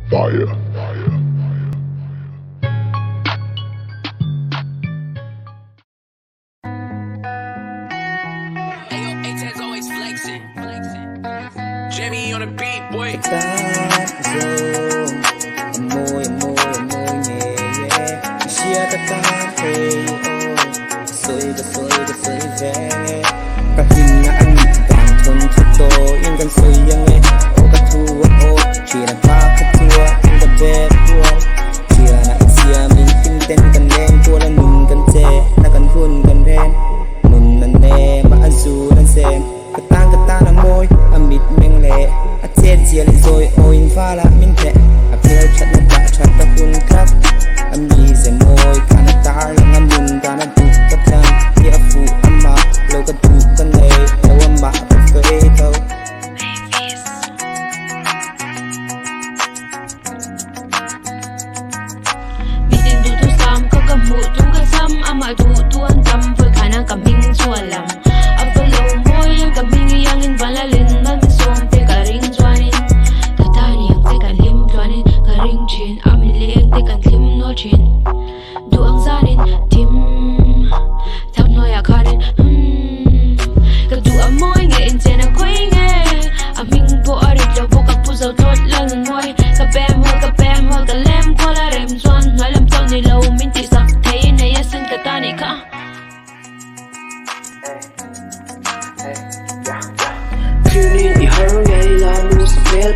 Fire. Jimmy on the beat, boy.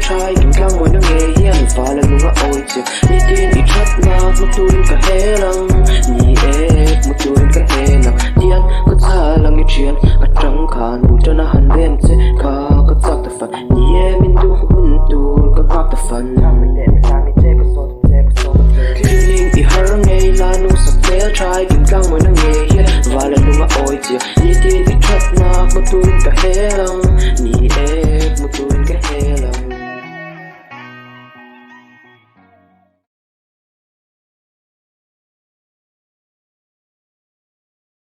trai kim klang moi na nge hian fa la lunga oi che ni tin I that na mu tuin ka helang ni mu tuin ka helang tian ko cha lang I thian a tang khan bu ta na han dem che ka ka chak ta fan ni min du hun tu ka hak ta fan tuning I har nge la nu sa tel trai kim klang moi na nge hian fa la lunga oi che ni tin I that